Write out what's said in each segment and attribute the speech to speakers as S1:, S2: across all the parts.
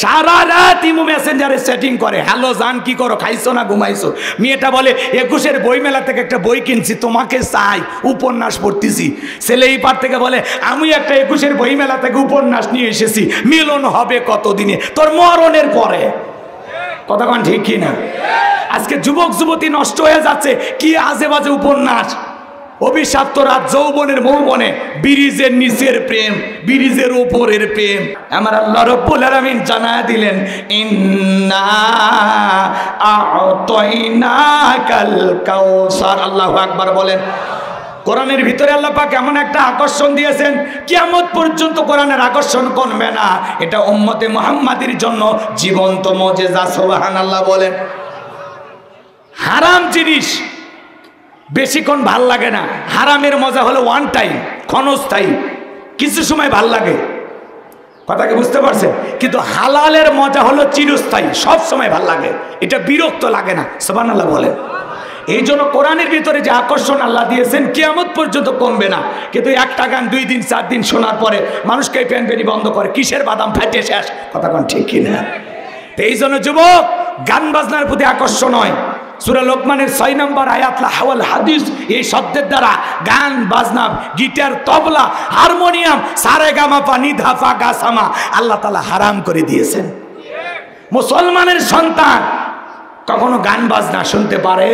S1: সারা রাত ইমো মেসেঞ্জারে সেটিং করে, হ্যালো জান কি করো, খাইছো না ঘুমাইছো। মেয়েটা বলে 21-এর বই মেলা থেকে একটা বই কিনছি, তোমাকে চাই, উপন্যাস পড়তেছি। ছেলে এই পার থেকে বলে আমি একটা 21-এর বই মেলা থেকে উপন্যাস নিয়ে এসেছি, মিলন হবে কতদিনে, তোর মরণের পরে। কথা কোন ঠিক কি না? আজকে যুবক যুবতী নষ্ট হয়ে যাচ্ছে কি আজে বাজে উপন্যাস। অভিশপ্ত রাত যৌবনের মৌবনে, ব্রিজের নিচের প্রেম, ব্রিজের উপরের প্রেম। আমার আল্লাহ রাব্বুল আলামিন জানায়া দিলেন ইন্না আ'তাইনাকাল কাউসার। আল্লাহু আকবার বলেন। কোরআনের ভিতরে আল্লাহ পাক এমন একটা আকর্ষণ দিয়েছেন, কিয়ামত পর্যন্ত কোরআনের আকর্ষণ কমবে না। এটা উম্মতে মুহাম্মাদের জন্য জীবন্ত মুজিজা। সুবহানাল্লাহ বলেন। হারাম জিনিস বেশিক্ষণ ভাল লাগে না। হারামের মজা হলো ওয়ান টাইম, ক্ষণস্থায়ী, কিছু সময় ভাল লাগে। কথা কি বুঝতে পারছেন? কিন্তু হালালের মজা হলো চিরস্থায়ী, সব সময় ভাল লাগে, এটা বিরক্ত লাগে না। সুবহানাল্লাহ বলেন। এই জন্য কোরআনের ভিতরে যে আকর্ষণ আল্লাহ দিয়েছেন কিয়ামত পর্যন্ত কমবে না। কিন্তু একটা গান 2 দিন 4 দিন শোনার পরে মানুষকে প্যানপেনি বন্ধ করে, কিসের বাদাম ফাটে শেষ। কথা কোন ঠিক কিনা? এই জন্য যুবক গান বাজনার প্রতি আকর্ষণ হয়। সূরা লোকমানের 6 নম্বর আয়াত লা হাওয়াল হাদিস, এই শব্দের দ্বারা গান বাজনা, গিটার, তবলা, হারমোনিয়াম, সারেগামা পা নিধা ফা গা সামা আল্লাহ তাআলা হারাম করে দিয়েছেন। মুসলমানের সন্তান কখনো গান বাজনা শুনতে পারে?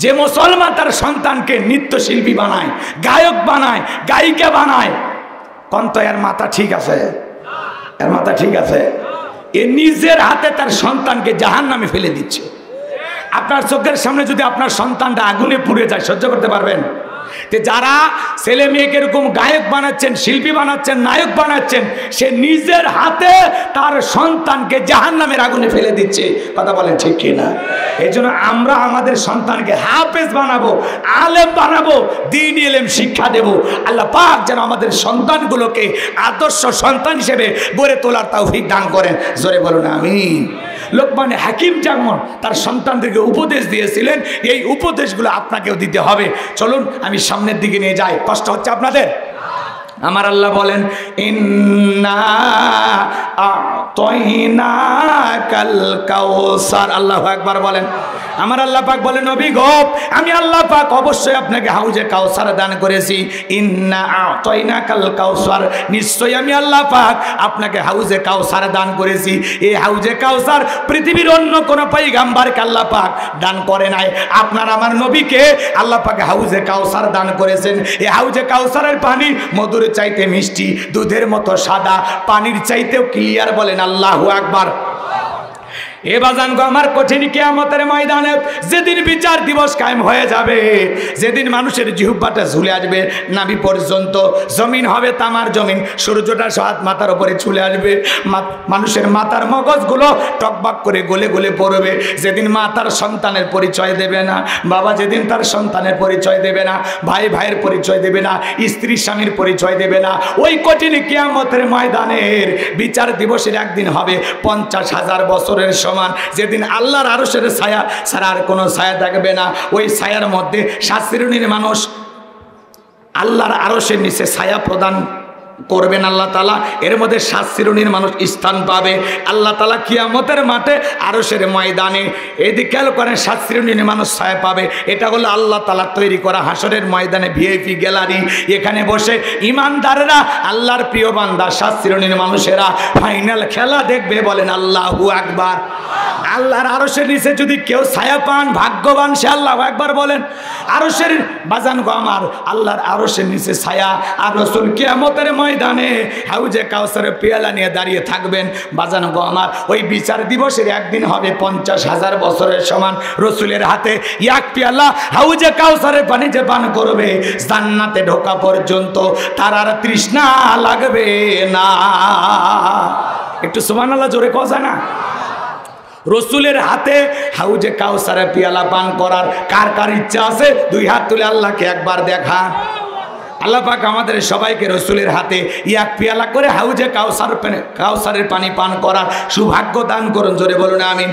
S1: যে মুসলমান তার সন্তানকে নৃত্যশিল্পী বানায়, গায়ক বানায়, গায়িকা বানায়, কন্ত এর মাথা ঠিক আছে? এর মাথা ঠিক আছে? এ নিজের হাতে তার সন্তানকে জাহান্নামে ফেলে দিচ্ছে। আপনার চোখের সামনে যদি আপনার সন্তানটা আগুনে পুড়ে যায়, সহ্য করতে পারবেন? যারা ছেলে মেয়েকে এরকম গায়ক বানাচ্ছেন, শিল্পী বানাচ্ছেন, নায়ক বানাচ্ছেন, সে নিজের হাতে তার সন্তানকে জাহান্নামের আগুনে ফেলে দিচ্ছে। কথা বলেন ঠিক কিনা? এই জন্য আমরা আমাদের সন্তানকে হাফেজ বানাবো, আলেম বানাবো, দ্বীনি ইলম শিক্ষা দেব। আল্লাহ পাক যেন আমাদের সন্তানগুলোকে আদর্শ সন্তান হিসেবে গড়ে তোলার তৌফিক দান করেন। জোরে বলুন আমিন। লোকমান হাকিম যেমন তার সন্তানদেরকে উপদেশ দিয়েছিলেন, এই উপদেশগুলো আপনাকেও দিতে হবে। চলুন আমি সামনের দিকে নিয়ে যাই। কষ্ট হচ্ছে আপনাদের? আমার আল্লাহ বলেন ইন্না আ'তাইনাকাল কাউসার। আল্লাহু আকবার বলেন। আমার আল্লাহ পাক বলেন নবী গো, আমি আল্লাহ পাক অবশ্যই আপনাকে হাউজে কাউসার দান করেছি। ইন্না আ'তাইনাকাল কাউসার, নিশ্চয়ই আমি আল্লাহ পাক আপনাকে হাউজে কাউসার দান করেছি। এই হাউজে কাউসার পৃথিবীর অন্য কোন পয়গম্বরকে আল্লাহ পাক দান করে নাই। আপনার আমার নবীকে আল্লাহ পাক হাউজে কাউসার দান করেছেন। এই হাউজে কাউসারের পানি মধুর চাইতে মিষ্টি, দুধের মতো সাদা, পানির চাইতেও ক্লিয়ার। বলেন আল্লাহু আকবার। এ বাজান গো আমার, কঠিন কিয়ামতের ময়দানে যেদিন বিচার দিবস কায়েম হয়ে যাবে, যেদিন মানুষের জিহ্বাটা ঝুলে আসবে নাভি পর্যন্ত, জমিন হবে তামার জমিন, সূর্যটা সাত মাথার উপরে চলে আসবে, মানুষের মাথার মগজগুলো টকবাক করে গলে গলে পড়বে। যেদিন মা তার সন্তানের পরিচয় দেবে না, বাবা যেদিন তার সন্তানের পরিচয় দেবে না, ভাই ভাইয়ের পরিচয় দেবে না, স্ত্রী স্বামীর পরিচয় দেবে না, ওই কঠিন কিয়ামতের ময়দানের বিচার দিবসের একদিন হবে 50,000 বছরের সমান। যেদিন আল্লাহর আরশের ছায়া ছাড়া আর কোনো ছায়া থাকবে না। ওই ছায়ার মধ্যে 7 শ্রেণীর মানুষ আল্লাহর আরশের নিচে ছায়া প্রদান করবেন আল্লাহ তাআলা। এর মধ্যে 7 শ্রেণীর মানুষ স্থান পাবে আল্লাহ তাআলা কিয়ামতের মাঠে আরশের ময়দানে। এদিকে খেয়াল করেন, 7 শ্রেণীর মানুষ ছায়া পাবে। এটা হলো আল্লাহ তাআলা তৈরি করা হাসরের ময়দানে ভিআইপি গ্যালারি। এখানে বসে ইমানদাররা, আল্লাহর প্রিয় বান্দা 7 শ্রেণীর মানুষেরা ফাইনাল খেলা দেখবে। বলেন আল্লাহু আকবার। আল্লাহর আরশের নিচে যদি কেউ ছায়া পান, ভাগ্যবান সে। আল্লাহু আকবার বলেন। আরশের বাজান গো আমার, আল্লাহর আরশের নিচে ছায়া। আর রাসূল কিয়ামতের ময়দানে হাউজে কাউসারের পেয়ালা নিয়ে দাঁড়িয়ে থাকবেন। বাজান গো আমার, ওই বিচার দিবসের একদিন হবে 50,000 বছরের সমান। রাসূলের হাতে এক পেয়ালা হাউজে কাউসারের পানি যে পান করবে, জান্নাতে ঢোকা পর্যন্ত তার আর তৃষ্ণা লাগবে না। একটু সুবহানাল্লাহ জোরে কথা না? রসুলের হাতে হাউজে কাউসারে পিয়ালা পান করার কার কার ইচ্ছা আছে? 2 হাত তুলে আল্লাহকে একবার দেখা। আল্লাহ পাক আমাদের সবাইকে রসুলের হাতে এক পিয়ালা করে হাউজে কাউসারের পানি পান করার সৌভাগ্য দান করুন। জোরে বলুন আমিন।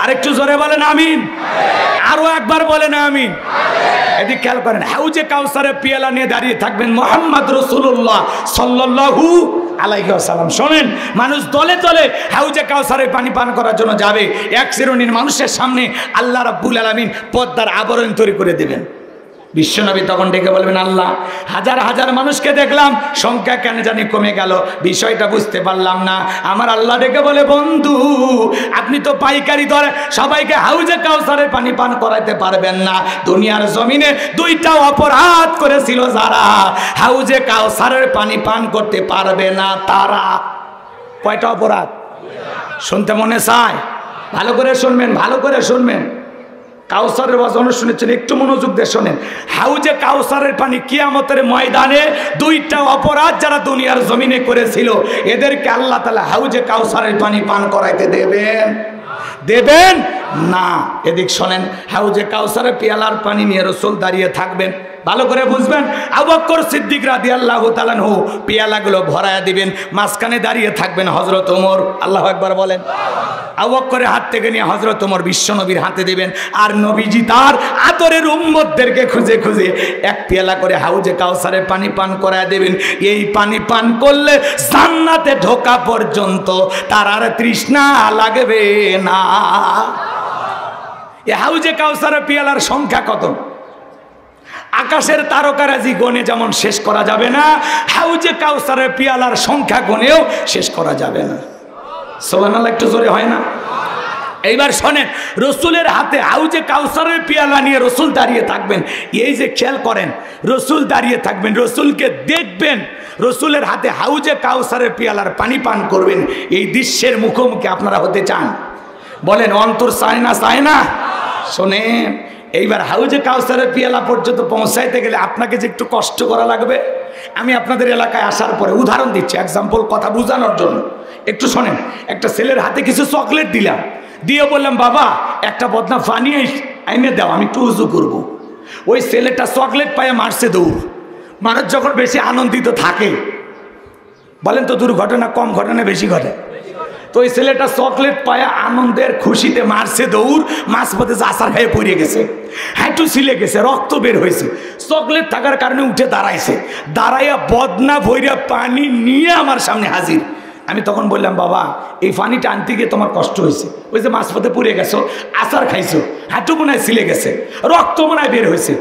S1: আরেকটু জোরে বলেন আমিন। আরো একবার বলেন আমিন। এদিকে খেয়াল করেন, হাউজে কাউসারের পেয়ালা নিয়ে দাঁড়িয়ে থাকবেন মুহাম্মদ রাসূলুল্লাহ সাল্লাল্লাহু আলাইহি ওয়াসাল্লাম। শোনেন, মানুষ দলে দলে হাউজে কাউসারের পানি পান করার জন্য যাবে। এক শ্রেণীর মানুষের সামনে আল্লাহ রাব্বুল আলামিন পর্দার আবরণ তৈরি করে দেবেন। বিশ্বনবী তখন ডেকে বলবেন, আল্লাহ, হাজার হাজার মানুষকে দেখলাম, সংখ্যা কেন জানি কমে গেল, বিষয়টা বুঝতে পারলাম না। আমার আল্লাহ ডেকে বলে, বন্ধু, আপনি তো পাইকারি দরে সবাইকে হাউজে কাউসারের পানি পান করাইতে পারবেন না। দুনিয়ার জমিনে দুইটা অপরাধ করেছিল যারা, হাউজে কাউসারের পানি পান করতে পারবে না তারা। কয়টা অপরাধ? শুনতে মনে চায়? ভালো করে শুনবেন, ভালো করে শুনবেন। কাউসারের ওয়াজ শুনেছেন, একটু মনোযোগ দিয়ে শোনেন। হাউজে কাউসারের পানি কিয়ামতের ময়দানে দুইটা অপরাধ যারা দুনিয়ার জমিনে করেছিল, এদেরকে আল্লাহ তাআলা হাউজে কাউসারের পানি পান করাইতে দেবেন? দেবেন না। এদিক শোনেন, হাউজে কাউসারের পেয়ালার পানি নিয়ে রাসূল দাঁড়িয়ে থাকবেন। ভালো করে বুঝবেন। আবু বকর সিদ্দিক রাদিয়াল্লাহু তাআলা আনহু পেয়ালাগুলো ভরায়া দিবেন, মাঝখানে দাঁড়িয়ে থাকবেন হযরত ওমর। আল্লাহু আকবার বলেন। আবু বকরের হাত থেকে নিয়ে হযরত ওমর বিশ্বনবীর হাতে দিবেন, আর নবীজি তার আদরের উম্মতদেরকে খুঁজে খুঁজে এক পেয়ালা করে হাউজে কাউসারের পানি পান করায় দেবেন। এই পানি পান করলে জান্নাতে ঢোকা পর্যন্ত তার আর তৃষ্ণা লাগবে না। এই হাউজে কাউসারের পেয়ালার সংখ্যা কত? আকাশের তারকারাজি গনে যেমন শেষ করা যাবে না, হাউজে কাউসারের পেয়ালার সংখ্যা গনেও শেষ করা যাবে না। সুবহানাল্লাহ, একটু জোরে হয় না? এইবার শোনেন, রসুলের হাতে হাউজে কাউসারের পেয়ালা নিয়ে রসুল দাঁড়িয়ে থাকবেন। এই যে খেয়াল করেন, রসুল দাঁড়িয়ে থাকবেন, রসুলকে দেখবেন, রসুলের হাতে হাউজে কাউসারের পেয়ালার পানি পান করবেন। এই দৃশ্যের মুখোমুখি আপনারা হতে চান? বলেন, অন্তর চায় না? চায় না? শোনেন, এইবার হাউজে কাউসারের পেয়ালা পর্যন্ত পৌঁছাইতে গেলে আপনাকে যে একটু কষ্ট করা লাগবে। আমি আপনাদের এলাকায় আসার পরে উদাহরণ দিচ্ছি, এক্সাম্পল, কথা বোঝানোর জন্য। একটু শোনেন, একটা ছেলের হাতে কিছু চকলেট দিলাম, দিয়ে বললাম, বাবা একটা বদনা পানি এনে দাও, আমি একটু উজু করবো। ওই ছেলেটা চকলেট পায়ে মারছে দৌড়। মানুষ যখন বেশি আনন্দিত থাকে, বলেন তো দুর্ঘটনা কম ঘটে না বেশি ঘটে? তো ওই ছেলেটা চকলেট পায়ে আনন্দের খুশিতে মারছে দৌড়, মাঝপথে আছাড় খেয়ে পড়ে গেছে, হাঁটু ছিলে গেছে, রক্ত বের হয়েছে। চকলেট থাকার কারণে উঠে দাঁড়াইছে, দাঁড়াইয়া বদনা ভইরা পানি নিয়ে আমার সামনে হাজির। আমি তখন বললাম, বাবা এই পানিটা আনতে গিয়ে তোমার কষ্ট হয়েছে, ওই যে মাঝপথে পড়ে গেছো, আছাড় খাইছো, হাঁটু মনে হয় ছিলে গেছে, রক্ত মনে হয় বের হয়েছে,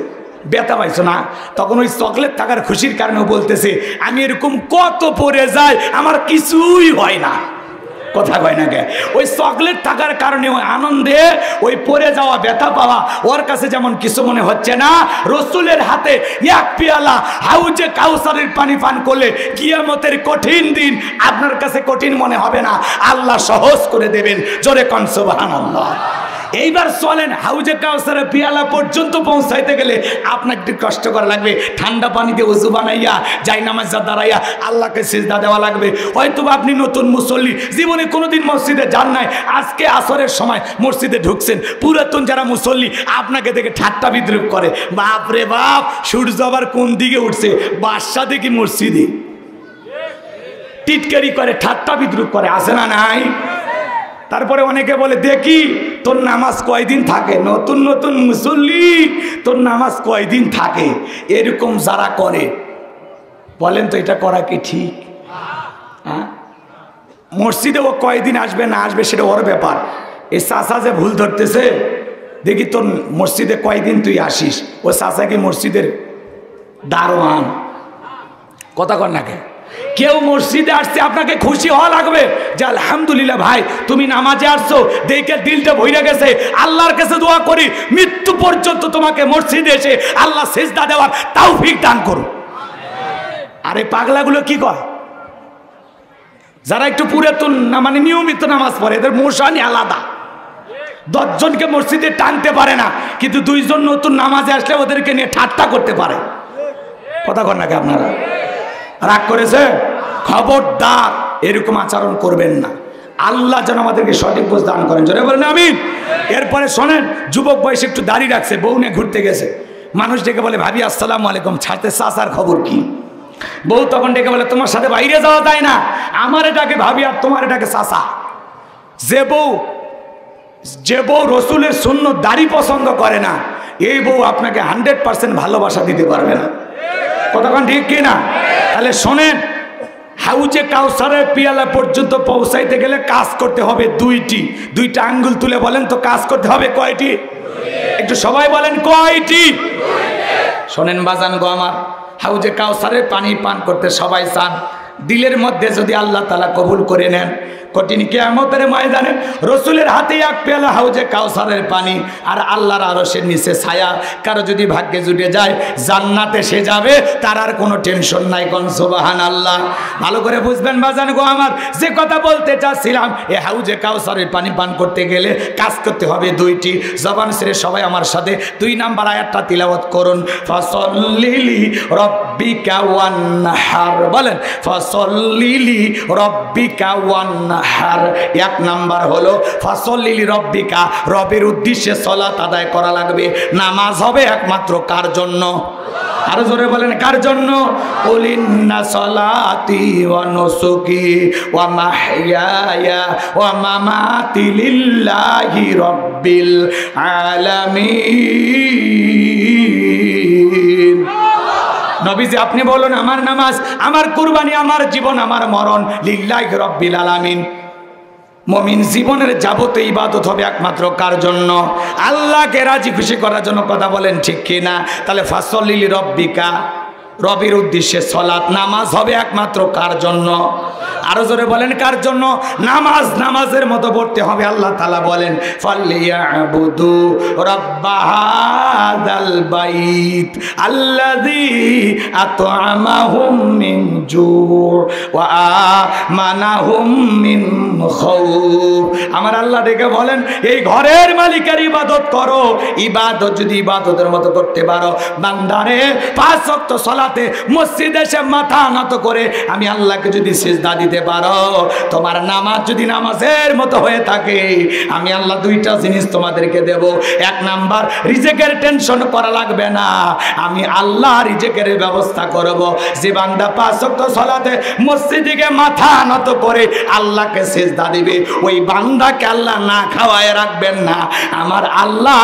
S1: ব্যথা পাইছো না? তখন ওই চকলেট থাকার খুশির কারণেও বলতেছে, আমি এরকম কত পড়ে যাই, আমার কিছুই হয় না। কথা কয় না কে? ওই চকলেট থাকার কারণে ওই আনন্দে ওই পড়ে যাওয়া ব্যথা পাওয়া ওর কাছে যেমন কিছু মনে হচ্ছে না, রসুলের হাতে এক পেয়ালা হাউজে কাউসারের পানি পান করলে কিয়ামতের কঠিন দিন আপনার কাছে কঠিন মনে হবে না, আল্লাহ সহজ করে দেবেন। জোরে কোন সুবহানাল্লাহ। এইবার চলেন, হাউজে কাউসারের পেয়ালা পর্যন্ত পৌঁছাইতে গেলে আপনাকে একটু কষ্ট করা লাগবে। ঠান্ডা পানিতে ওযু বানাইয়া জায়নামাজ দাঁড়াইয়া আল্লাহকে সিজদা দেওয়া লাগবে। হয়তো আপনি নতুন মুসল্লি, জীবনে কোনোদিন মসজিদে যান নাই, আজকে আসরের সময় মসজিদে ঢুকছেন। পুরাতন যারা মুসল্লি আপনাকে দেখে ঠাট্টা বিদ্রুপ করে, বাপ রে বাপ, সূর্য আবার কোন দিকে উঠছে, বাদশা দেখি মসজিদে, টিটকারি করে, ঠাট্টা বিদ্রুপ করে, আছে না নাই? তারপরে অনেকে বলে, দেখি তোর নামাজ কয়দিন থাকে, নতুন নতুন মুসল্লি, তোর নামাজ কয়দিন থাকে। এরকম যারা করে, বলেন তো এটা করা কি ঠিক? হ্যাঁ, মসজিদে ও কয়দিন আসবে না আসবে সেটা ওর ব্যাপার। এই চাচা যে ভুল ধরতেছে, দেখি তোর মসজিদে কয়দিন তুই আসিস, ও চাচা কি মসজিদের দারোয়ান? কথা কর না কে? কেউ মসজিদে আসছে, আপনাকে খুশি হওয়া লাগবে যে আলহামদুলিল্লাহ ভাই তুমি নামাজে আসছো, দেখে দিলটা ভইরা গেছে। আল্লাহর কাছে দোয়া করি মৃত্যু পর্যন্ত তোমাকে মসজিদে এসে আল্লাহ সিজদা দেওয়ার তৌফিক দান করুন। আরে পাগলাগুলো কি কয়, যারা একটু পুরাতন না, মানে নিয়মিত নামাজ পড়ে, এদের মোশানি আলাদা। 10 জনকে মসজিদে টানতে পারে না, কিন্তু 2 জন নতুন নামাজে আসলে ওদেরকে নিয়ে ঠাট্টা করতে পারে। কথা কর নাকি আপনারা? রাগ করেছে? খবরদার এরকম আচরণ করবেন না। আল্লাহ যেন আমাদেরকে সঠিক বুঝ দান করেন। জোরে বলেন আমিন। এরপরে শোনেন, যুবক বয়সে একটু দাড়ি রাখছে, বউ নিয়ে ঘুরতে গেছে, মানুষ ডেকে বলে, ভাবি আসসালামু আলাইকুম, ছাড়তে চাচার খবর কি? বউ তখন ডেকে বলে, তোমার সাথে বাইরে যাওয়া যায় না, আমার এটাকে ভাবি আর তোমার এটাকে চাচা। যে বউ রসুলের সুন্নত দাড়ি পছন্দ করে না, এই বউ আপনাকে 100% ভালোবাসা দিতে পারবে না। কতক্ষণ ঠিক কি না? তাহলে শোনেন, হাউজে কাউসারের পিয়ালা পর্যন্ত পৌঁছাইতে গেলে কাজ করতে হবে দুইটা আঙ্গুল তুলে বলেন তো, কাজ করতে হবে কয়টি? একটু সবাই বলেন কয়টি? শোনেন বাজান গো আমার, হাউজে কাউসারের পানি পান করতে সবাই চান। দিলের মধ্যে যদি আল্লাহ তাআলা কবুল করে নেন, কঠিন কিয়ামতের ময়দানে রসুলের হাতে এক পেয়ালা হাউজে কাউসারের পানি আর আল্লাহর আরশের নিচে ছায়া, কারো যদি ভাগ্যে জুটে যায় জান্নাতে সে যাবে, তার আর কোনো টেনশন নাই। কোন সুবহানাল্লাহ। ভালো করে বুঝবেন বাজান গো আমার, যে কথা বলতে চাচ্ছিলাম, এ হাউজে কাউসারের পানি পান করতে গেলে কাজ করতে হবে দুইটি। জবান ছেড়ে সবাই আমার সাথে 2 নাম্বার আয়াতটা তিলাওয়াত করুন। ফাসল্লিলি রব্বিকা ওয়ানহার, বলেন ফাসল্লিলি রব্বিকা ওয়ানহার। 1 নাম্বার হলো ফাসল্লিলি রব্বিকা, রবের উদ্দেশ্যে সালাত আদায় করা লাগবে। নামাজ হবে একমাত্র কার জন্য? আরো জোরে বলেন কার জন্য? কুলিন্না সালাতি ওয়া নুসুকি ওয়া মাহইয়ায়া ওয়া মামাতি লিল্লাহি রাব্বিল আলামিন। নবীজি আপনি বলুন, আমার নামাজ, আমার কুরবানি, আমার জীবন, আমার মরণ লিল্লাহি রাব্বিল আলামিন। মুমিন জীবনের যাবতীয় ইবাদত হবে একমাত্র কার জন্য? আল্লাহকে রাজি খুশি করার জন্য। কথা বলেন ঠিক কি না? তাহলে ফাসল্লিলি রব্বিকা, রবের উদ্দেশ্যে সালাত, নামাজ হবে একমাত্র কার জন্য? আরো জোরে বলেন কার জন্য? নামাজ নামাজের মতো পড়তে হবে। আল্লাহ তাআলা বলেন ফালিয়াবুদু রাব্বাহাদাল বাইত আল্লাযী আত'আমাহুম মিন জু' ওয়া আমানাহুম মিন খাউফ। আমার আল্লাহ ডেকে বলেন, এই ঘরের মালিকের ইবাদত করো। ইবাদত যদি ইবাদতের মতো করতে পারো, বান্দারে 5 ওয়াক্ত সালাতে মসজিদে এসে মাথা নত করে আমি আল্লাহকে যদি সিজদা দিতে পারো, তোমার নামাজ যদি নামাজের মতো হয়ে থাকে, আমি আল্লাহ 2টা জিনিস তোমাদেরকে দেব। 1 নাম্বার, রিজিকের টেনশন করা লাগবে না, আমি আল্লাহ রিজিকের ব্যবস্থা করব। যে বান্দা 5 ওয়াক্ত সালাতে মসজিদে গিয়ে মাথা নত করে আল্লাহকে সিজদা দিবে, ওই বান্দাকে আল্লাহ না খাওয়ায় রাখবেন না, আমার আল্লাহ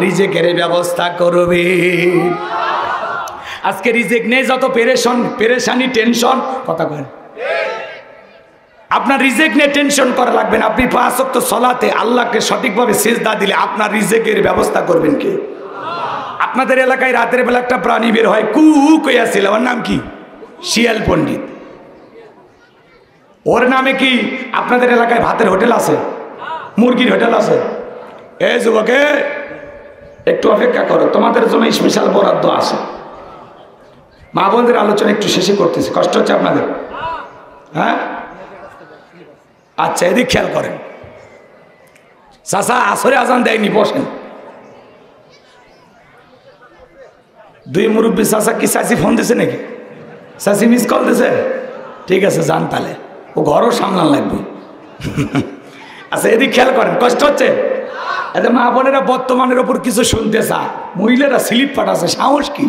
S1: রিজিকের ব্যবস্থা করবে। আজকে রিজিক নেই, যত পেরেশানি টেনশন। কথা বলেন, আপনার রিজিক নিয়ে টেনশন করা লাগবে না। আপনি 5 ওয়াক্ত সালাতে আল্লাহকে সঠিকভাবে সিজদা দিলে আপনার রিজিকের ব্যবস্থা করবেন কে? আপনাদের এলাকায় রাতের বেলা একটা প্রাণী বের হয়, কু কইয়াছিল, ওর নাম কি? শিয়াল পণ্ডিত। ওর নামে কি আপনাদের এলাকায় ভাতের হোটেল আছে, মুরগির হোটেল আছে? এই যুবকে একটু অপেক্ষা করো, তোমাদের জন্য স্পেশাল বরাদ্দ আছে। মা বোনদের আলোচনা একটু শেষে করতেছি, কষ্ট হচ্ছে আপনাদের? হ্যাঁ আচ্ছা, এদিক খেয়াল করেন। চাচা আসরে আজান দেয়নি, বসেন। 2 মুরব্বী চাচা কি চাচি ফোন দিছে নাকি? চাচি মিস কল দিছে? ঠিক আছে, যান তাহলে, ও ঘরও সামলান লাগবে। আচ্ছা এদিক খেয়াল করেন, কষ্ট হচ্ছে? এতে মা বোনেরা বর্তমানের ওপর কিছু শুনতে চায়, মহিলারা স্লিপ পাঠাচ্ছে, সাহস কি?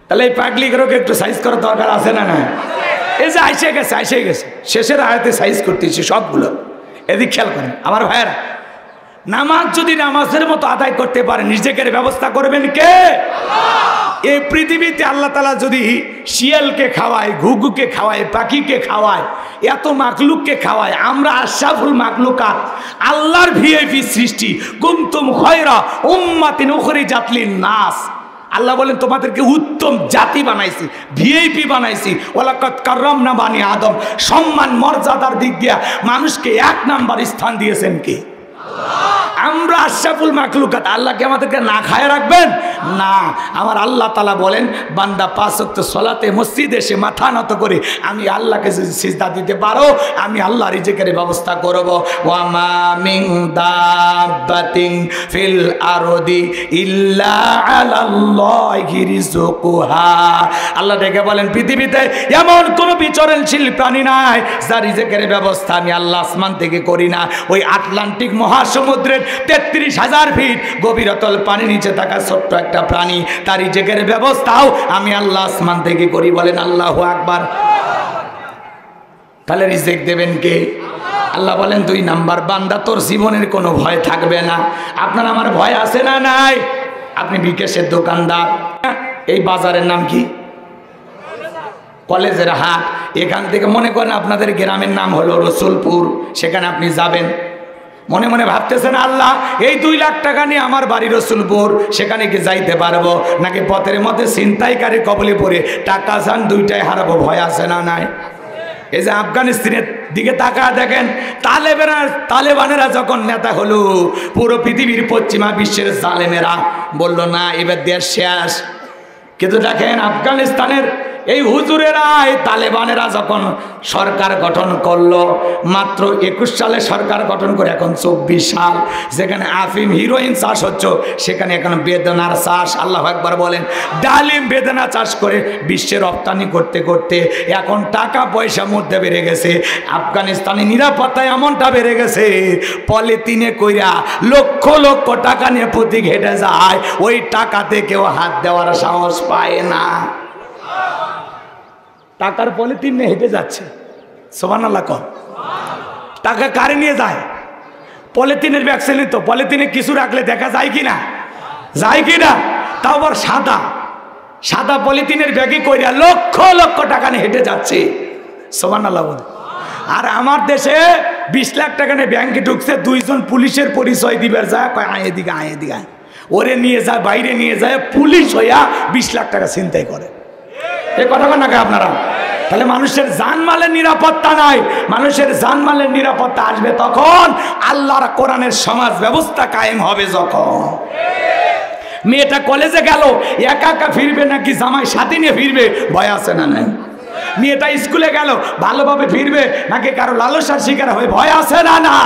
S1: তাহলে এই পাগলিগুলোকে একটু সাইজ করার দরকার আছে না? না, এই যে আইসে গেছে শেষের আয়াতে সাইজ করতেছি সবগুলো। এদিক খেয়াল করেন আমার ভাইয়েরা, নামাজ যদি নামাজের মতো আদায় করতে পারে, নিজেকের ব্যবস্থা করবেন কে? এই পৃথিবীতে আল্লাহ তাআলা যদি শিয়ালকে খাওয়ায়, ঘুঘুকে খাওয়ায়, পাখিকে খাওয়ায়, এত মাকলুককে খাওয়ায়, আমরা আশরাফুল মাকলুকাত, আল্লাহর ভিআইপি সৃষ্টি, কুনতুম খায়রা উম্মাতিন উখরিজাত লিন-নাস। আল্লাহ বলেন তোমাদেরকে উত্তম জাতি বানাইছি, ভিআইপি বানাইছি। ওয়ালাকাদ কাররামনা বানি আদম, সম্মান মর্যাদার দিক দিয়া মানুষকে 1 নাম্বার স্থান দিয়েছেন কে? আমরা আশরাফুল মাখলুকাত। আল্লাহকে আমাদেরকে না খায় রাখবেন না। আমার আল্লাহ তাআলা বলেন, বান্দা 5 ওয়াক্ত সালাতে মসজিদে এসে মাথা নত করে আমি আল্লাহকে যদি সিজদা দিতে পারো, আমি আল্লাহ রিজিকের ব্যবস্থা করব। ওয়া মা মিন দাব্বাতিন ফিল আরদি ইল্লা আলাল্লাহি রিজকুহা। আল্লাহ ডেকে বলেন, পৃথিবীতে এমন কোনো বিচরণশীল প্রাণী নাই যার রিজিকের ব্যবস্থা আমি আল্লাহ আসমান থেকে করি না। ওই আটলান্টিক মহাসমুদ্রের 33,000 ফিট গভীরতল পানি নিচে থাকা ছোট্ট একটা প্রাণী, তার রিজিকের ব্যবস্থাও আমি আল্লাহ আসমান থেকে করি। বলেন আল্লাহু আকবার। তাহলে রিজিক দেবেন কে? আল্লাহ বলেন 2 নাম্বার, বান্দা তোর জীবনের কোনো ভয় থাকবে না। আপনার আমার ভয় আছে না নাই? আপনি বিকাশের দোকানদার, এই বাজারের নাম কি? কলেজের হাট। এখান থেকে মনে করেন আপনাদের গ্রামের নাম হলো রসুলপুর, সেখানে আপনি যাবেন, মনে মনে ভাবতেছেন আল্লাহ এই 2 লাখ টাকা নিয়ে আমার বাড়ি রসুলপুর, সেখানে কি যাইতে পারবো নাকি পথের মধ্যে ছিনতাইকারী কবলে পড়ে টাকা যান 2টাই হারাবো? ভয় আছে না নাই? এই যে আফগানিস্তানের দিকে তাকায় দেখেন, তালেবানেরা যখন নেতা হলো, পুরো পৃথিবীর পশ্চিমা বিশ্বের জালেমেরা বলল না এবার দেশ শেষ। কিন্তু দেখেন আফগানিস্তানের এই হুজুরেরা, এই তালেবানেরা যখন সরকার গঠন করলো, মাত্র 21 সালে সরকার গঠন করে এখন 24 সাল, যেখানে আফিম হিরোইন চাষ হচ্ছে, সেখানে এখন বেদানার চাষ, আল্লাহু আকবার বলেন, ডালিম বেদানা চাষ করে বিশ্বে রপ্তানি করতে করতে এখন টাকা পয়সা মধ্যে বেড়ে গেছে। আফগানিস্তানের নিরাপত্তা এমনটা বেড়ে গেছে, পলিথিনে কইরা লক্ষ লক্ষ টাকা নিয়ে প্রতীক হেঁটে যায়, ওই টাকাতে কেউ হাত দেওয়ার সাহস পায় না। টাকার পলিথিন নিয়ে হেঁটে যাচ্ছে, সুবহানাল্লাহ কর। টাকা কারে নিয়ে যায়? পলিথিনের ব্যাগ ছিল তো, পলিথিনে কিছু রাখলে দেখা যায় কি না? যায় কি না? তাও আবার সাদা সাদা পলিথিনের ব্যাগে কইরা লক্ষ লক্ষ টাকা নিয়ে হেঁটে যাচ্ছে, সুবহানাল্লাহ বলে। আর আমার দেশে 20 লাখ টাকা নিয়ে ব্যাংকে ঢুকছে, 2 জন পুলিশের পরিচয় দিবার যায়, কয় আয় এদিকে আয় এদিকে আয়, ওরে নিয়ে যায় বাইরে নিয়ে যায়, পুলিশ হইয়া 20 লাখ টাকা ছিনতাই করে। এই কথা বলেন না আপনারা? তাহলে মানুষের জানমালের নিরাপত্তা নাই। মানুষের জানমালের নিরাপত্তা আসবে তখন আল্লাহর কোরআনের সমাজ ব্যবস্থা কায়েম হবে যখন। মেয়েটা কলেজে গেল, একা একা ফিরবে নাকি জামাই সাথে নিয়ে ফিরবে? ভয় আছে না নাই? মেয়েটা স্কুলে গেল, ভালোভাবে ফিরবে নাকি কারো লালসার শিকার হয়ে? ভয় আছে না না?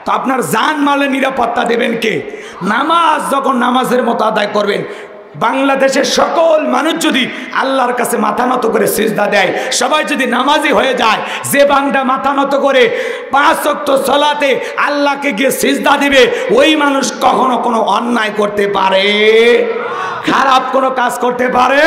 S1: তো আপনার জানমালের নিরাপত্তা দেবেন কে? নামাজ যখন নামাজের মতো আদায় করবেন, বাংলাদেশের সকল মানুষ যদি আল্লাহর কাছে মাথা নত করে সিজদা দেয়, সবাই যদি নামাজি হয়ে যায়, যে বান্দা মাথা নত করে 5 ওয়াক্ত সালাতে আল্লাহকে গিয়ে সিজদা দিবে, ওই মানুষ কখনো কোনো অন্যায় করতে পারে, খারাপ কোনো কাজ করতে পারে?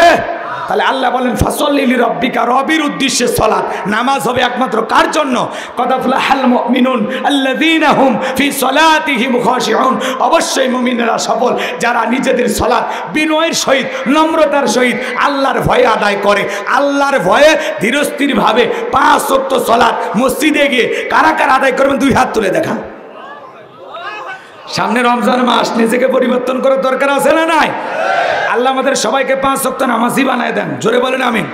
S1: তাহলে আল্লাহ বলেন ফাসল্লি লিরাব্বিকা, রবির উদ্দেশ্যে সালাত। নামাজ হবে একমাত্র কার জন্য? কদ আফলাহাল মুমিনুন আল্লাযীনা হুম ফি সালাতিহিম খাশিউন। অবশ্যই মুমিনেরা সফল যারা নিজেদের সালাত বিনয়ের সহিত, নম্রতার সহিত আল্লাহর ভয়ে আদায় করে। আল্লাহর ভয়ে ধীরস্থিরভাবে 5 ওয়াক্ত সালাত মসজিদে গিয়ে কারা কারা আদায় করবেন? 2 হাত তুলে দেখান। সামনে রমজান মাস, নিজেকে পরিবর্তন করার দরকার আছে না নাই? আল্লাহ আমাদের সবাইকে 5 ওয়াক্ত নামাজি বানায় দেন, জোরে বলেন আমিন।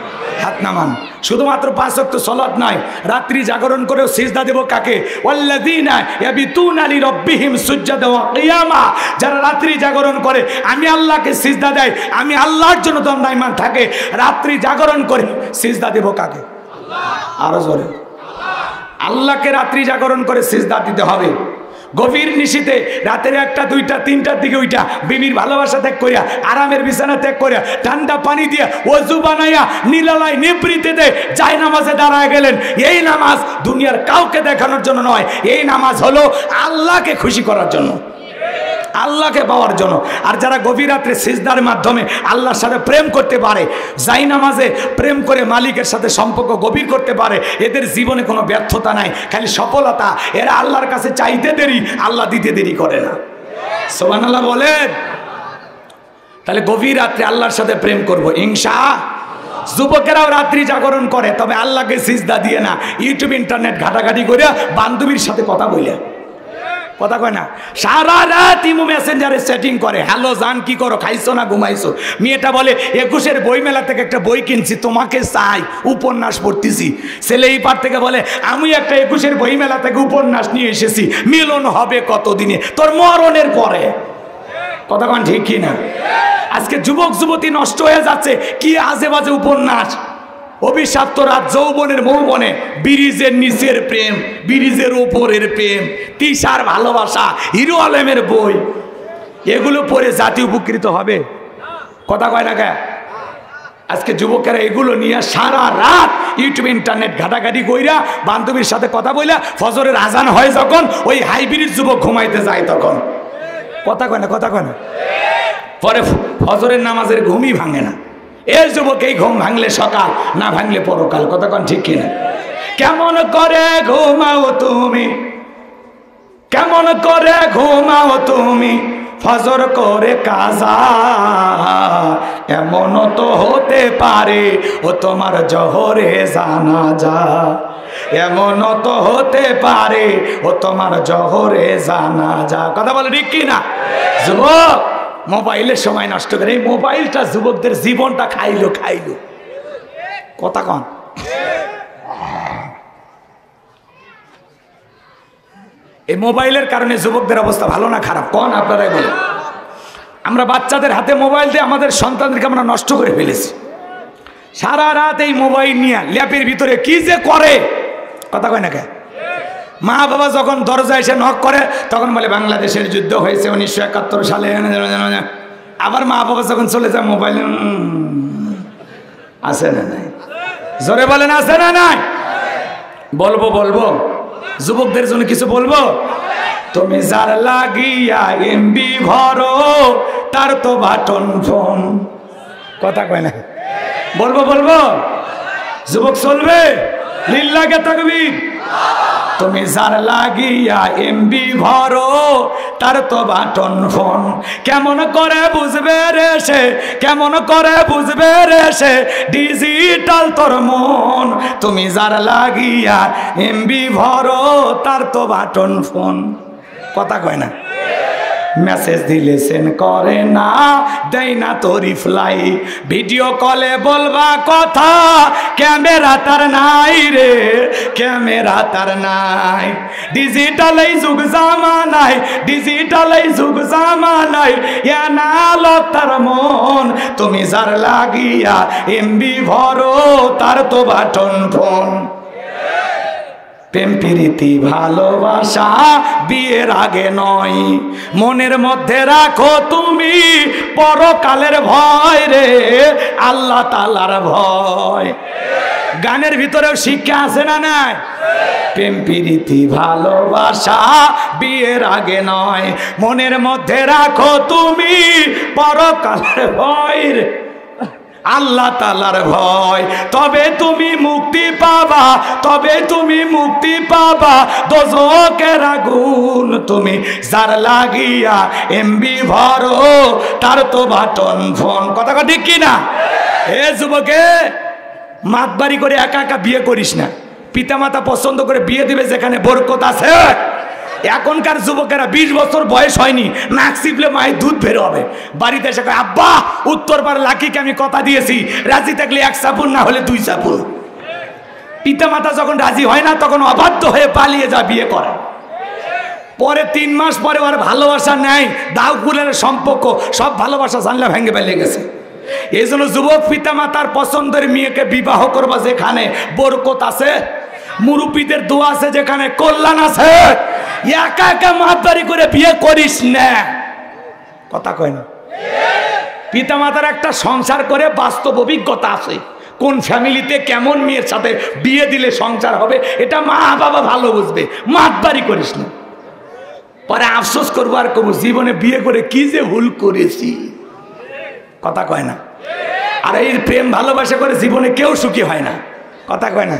S1: হাত নামান। শুধুমাত্র 5 ওয়াক্ত সালাত নয়, রাত্রি জাগরণ করেও সিজদা দেব কাকে? ওয়াল্লাযীনা ইয়াবিতুনা লিরাব্বিহিম সুজদান ওয়া কিয়ামা। যারা রাত্রি জাগরণ করে, আমি আল্লাহকে সিজদা দেয়, আমি আল্লাহর জন্য দণ্ডায়মান থাকে, রাত্রি জাগরণ করে সিজদা দেব কাকে? আল্লাহ। আরো জোরে। আল্লাহকে রাত্রি জাগরণ করে সিজদা দিতে হবে। গভীর নিশীতে রাতের 1টা 2টা 3টার দিকে ওইটা বিবির ভালোবাসা ত্যাগ করিয়া, আরামের বিছানা ত্যাগ করিয়া, ঠান্ডা পানি দিয়া ওযু বানাইয়া নিরালায় নিবৃত্তিতে যায় নামাজে দাঁড়ায় গেলেন। এই নামাজ দুনিয়ার কাউকে দেখানোর জন্য নয়, এই নামাজ হলো আল্লাহকে খুশি করার জন্য, আল্লাহকে পাওয়ার জন্য। আর যারা গভীর রাত্রে সিজদার মাধ্যমে আল্লাহর সাথে প্রেম করতে পারে, যাই নামাজে প্রেম করে মালিকের সাথে সম্পর্ক গভীর করতে পারে, এদের জীবনে কোনো ব্যর্থতা নাই, খালি সফলতা। এরা আল্লাহর কাছে চাইতে দেরি, আল্লাহ দিতে দেরি করে না। সুবহানাল্লাহ বলেন। তাহলে গভীর রাত্রে আল্লাহর সাথে প্রেম করব ইনশাআল্লাহ। যুবকেরাও রাত্রি জাগরণ করে, তবে আল্লাহকে সিজদা দিয়ে না, ইউটিউব ইন্টারনেট ঘাটাঘাটি করে বান্ধবীর সাথে কথা বলে, কথা কয় না, সারা রাত ইমো মেসেঞ্জারে সেটিং করে, হ্যালো জান কি করো, খাইছো না ঘুমাইছো? মেয়েটা বলে 21-এর বইমেলা থেকে একটা বই কিনছি, তোমাকে চাই, উপন্যাস পড়তেছি। ছেলে এই পার থেকে বলে আমি একটা 21-এর বইমেলা থেকে উপন্যাস নিয়ে এসেছি, মিলন হবে কতদিনে, তোর মরণের পরে। কথা কন ঠিক কি না? আজকে যুবক যুবতী নষ্ট হয়ে যাচ্ছে কি আজে বাজে উপন্যাস। অভিশপ্ত রাত যৌবনের মৌবনে, ব্রিজের নিচের প্রেম, ব্রিজের ওপরের প্রেম, তিশার ভালোবাসা, হিরো আলমের বই, এগুলো পড়ে জাতি উপকৃত হবে? কথা কয় না কে? আজকে যুবকেরা এগুলো নিয়ে সারা রাত ইউটিউব ইন্টারনেট ঘাটাঘাটি কইরা বান্ধবীর সাথে কথা বইলা, ফজরের আজান হয় যখন ওই হাইব্রিড যুবক ঘুমাইতে যায় তখন। কথা কয় না? কথা কয় না? পরে ফজরের নামাজের ঘুমই ভাঙে না। এই যুবক এই ঘুম ভাঙলে সকাল, না ভাঙলে পরকাল। কথা কন ঠিক কিনা? কেমন করে ঘুমাও তুমি কেমন করে ঘুমাও তুমি ফজর করে কাজা, এমন তো হতে পারে ও তোমার জোহরে জানাজা, এমন তো হতে পারে ও তোমার জোহরে জানাজা। কথা বলে ঠিক কি না? যুবক মোবাইলের সময় নষ্ট করে, এই মোবাইলটা যুবকদের জীবনটা খাইলো। কথা কন, এই মোবাইলের কারণে যুবকদের অবস্থা ভালো না খারাপ কোন আপনারাই বলেন? আমরা বাচ্চাদের হাতে মোবাইল দিয়ে আমাদের সন্তানদেরকে আমরা নষ্ট করে ফেলেছি। সারা রাত এই মোবাইল নিয়ে ল্যাপের ভিতরে কি যে করে, কথা কয় না কে? মা বাবা যখন দরজায় এসে নক করে তখন বলে বাংলাদেশের যুদ্ধ হয়েছে 1971 সালে, আবার মা বাবা যখন চলে যায় মোবাইল আছে না নাই? জোরে বলেন আছে না নাই? বলবো যুবকদের জন্য কিছু বলবো। তুমি যার লাগিয়া এমবি ভরো তার তো বাটন ফোন, কথা কয় না? বলবো যুবক চলবে, লিল্লাহে তাকবীর। তুমি যার লাগিয়া এমবি ভরো তার তো বাটন ফোন, কেমন করে বুঝবে রে সে, কেমন করে বুঝবে রে সে ডিজিটাল তোর মন। তুমি যার লাগিয়া এমবি ভরো তার তো বাটন ফোন, কথা কয় না? মেসেজ দিলে সেন্ড করে না, দেয় না তো রিপ্লাই, ভিডিও কলে বলবা কথা ক্যামেরা তার নাই রে, ক্যামেরা তার নাই। ডিজিটাল এই যুগ জামানায়, ডিজিটাল এই যুগ জামানায় এনালক তার মন। তুমি যার লাগিয়া এমবি ভরো তার তো বাটন ফোন। প্রেম প্রীতি ভালোবাসা বিয়ের আগে নয়, মনের মধ্যে রাখো তুমি পরকালের ভয় রে, আল্লাহ তাআলার ভয়। গানের ভিতরেও শিক্ষা আছে না নাই? প্রেম প্রীতি ভালোবাসা বিয়ের আগে নয়, মনের মধ্যে রাখো তুমি পরকালের ভয় রে, আল্লাহ তাআলার ভয়। তবে তুমি মুক্তি পাবা, তবে তুমি মুক্তি পাবা দোজখের আগুন। তুমি যার লাগিয়া এমবি ভরো তার তো বাটন ফোন, কথা ঠিক কি না? এ যুবকে মাতবাড়ি করে একা একা বিয়ে করিস না, পিতামাতা পছন্দ করে বিয়ে দিবে যেখানে বরকত আছে। এখনকার যুবকেরা 20 বছর বয়স হয়নি, নাক চিপলে মায়ের দুধ বের হবে, বাড়িতে এসে কয় আব্বা উত্তরবার লাকিকে আমি কথা দিয়েছি, রাজি থাকলে 1 চাপুর না হলে 2 চাপুর। পিতামাতা যখন রাজি হয় না তখন অবাধ্য হয়ে পালিয়ে যা বিয়ে করে। পরে 3 মাস পরে ওর ভালোবাসা নেয়, দাউকুলের সম্পর্ক সব ভালোবাসা জানলা ভেঙে ফেলে গেছে। এই জন্য যুবক পিতামাতার পছন্দের মেয়েকে বিবাহ করবা যেখানে বরকত আছে, মুরব্বীদের দোয়া আছে, যেখানে কল্যাণ আছে। একা একা মাতবাড়ি করে বিয়ে করিস না, কথা কয় না? পিতামাতার একটা সংসার করে বাস্তব অভিজ্ঞতা আছে, কোন ফ্যামিলিতে কেমন মেয়ের সাথে বিয়ে দিলে সংসার হবে এটা মা বাবা ভালো বুঝবে। মাতবাড়ি করিস না, পরে আফসোস করবো আর করবো জীবনে বিয়ে করে কি যে ভুল করেছি, কথা কয় না? আর এই প্রেম ভালোবাসা করে জীবনে কেউ সুখী হয় না, কথা কয় না?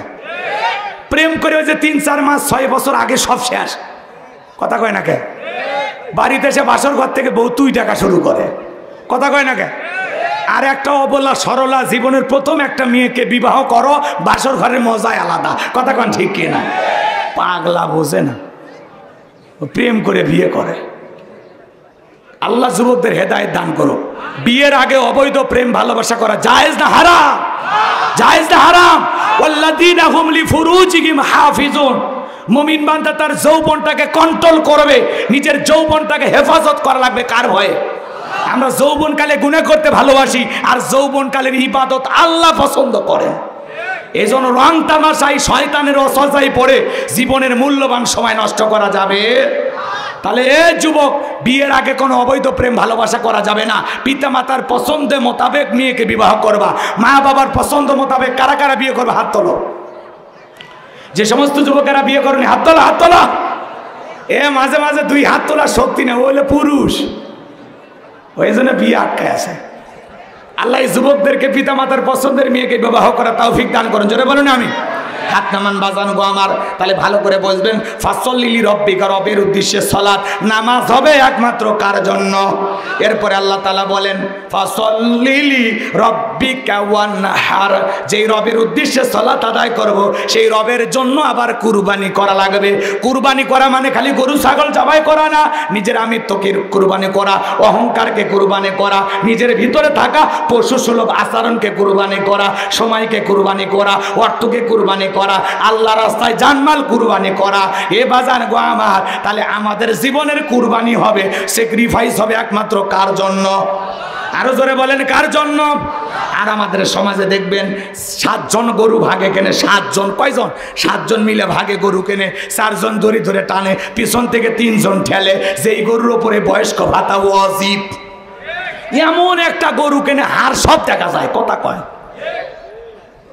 S1: প্রেম করে যে 3-4 মাস 6 বছর আগে সব শেষ, কথা কয় না কে? বাড়িতে এসে বাসর ঘর থেকে বউ তুই টাকা শুরু করে, কথা কয় না কে? আর একটা অবলা সরলা জীবনের প্রথম একটা মেয়েকে বিবাহ করো, বাসর ঘরের মজাই আলাদা, কথা কন ঠিক কিনা? পাগলা বোঝে না, প্রেম করে বিয়ে করে। আল্লাহ যুবকদের হেদায়েত দান করো। বিয়ের আগে অবৈধ প্রেম ভালোবাসা করা জায়েজ না হারাম? জায়েজ না হারাম? ওয়াল্লাযীনা হুম লিফুরুজিহিম হাফিজুন। মুমিন বান্দা তার যৌবনটাকে কন্ট্রোল করবে, নিজের যৌবনটাকে হেফাজত করা লাগবে। কার ভয়ে? আমরা যৌবনকালে গুনাহ করতে ভালোবাসি, আর যৌবনকালের ইবাদত আল্লাহ পছন্দ করেন। এই জন্য রং তামাশাই শয়তানের অসজায় পড়ে জীবনের মূল্যবান সময় নষ্ট করা যাবে। তাহলে এ যুবক, বিয়ের আগে কোনো অবৈধ প্রেম ভালোবাসা করা যাবে না। পিতামাতার পছন্দ মোতাবেক মেয়েকে বিবাহ করবা, মা বাবার পছন্দ মোতাবেক কারা কারা বিয়ে করবে হাত তোলো। যে সমস্ত যুবকেরা বিয়ে করেনি হাত তোলা, হাত তোলা। এ মাঝে মাঝে 2 হাত তোলার শক্তি নেই, ওইলে পুরুষ, ওই জন্য বিয়ে আটকায় আছে। আল্লাহ যুবকদেরকে পিতামাতার পছন্দের মেয়েকে বিবাহ করা তৌফিক দান করেন, জোরে বলুন আমি। হাত নামান বাজান গো আমার। তাহলে ভালো করে বলবেন, ফাসল্লিলি রব্বিকা, রবের উদ্দেশ্যে সালাত, নামাজ হবে একমাত্র কার জন্য? এরপরে আল্লাহ তাআলা বলেন ফাসল্লিলি রব্বিকা ওয়ানহার, যেই রবের উদ্দেশ্যে সালাত আদায় করব সেই রবের জন্য আবার কুরবানি করা লাগবে। কুরবানি করা মানে খালি গরু ছাগল জবাই করা না, নিজের আমিত্বকে কুরবানি করা, অহংকারকে কুরবানি করা, নিজের ভিতরে থাকা পশু সুলভ আচরণকে কুরবানি করা, সময়কে কুরবানি করা, অর্থকে কুরবানি করা, আল্লাহ রাস্তায় জানমাল কুরবানি করা। এ বাজার গো আমার, তাহলে আমাদের জীবনের কুরবানি হবে, স্যাক্রিফাইস হবে একমাত্র কার জন্য? আরো জোরে বলেন, কার জন্য? আর আমাদের সমাজে দেখবেন 7 জন গরু ভাগে কেনে, 7 জন, কয়জন? 7 জন মিলে ভাগে গরু কেনে, 4 জন দড়ি ধরে টানে, পিছন থেকে 3 জন ঠেলে, যেই গরুর ওপরে বয়স্ক ভাতা ওয়াজিব। এমন একটা গরু কেনে হার সব দেখা যায়, কথা কয়।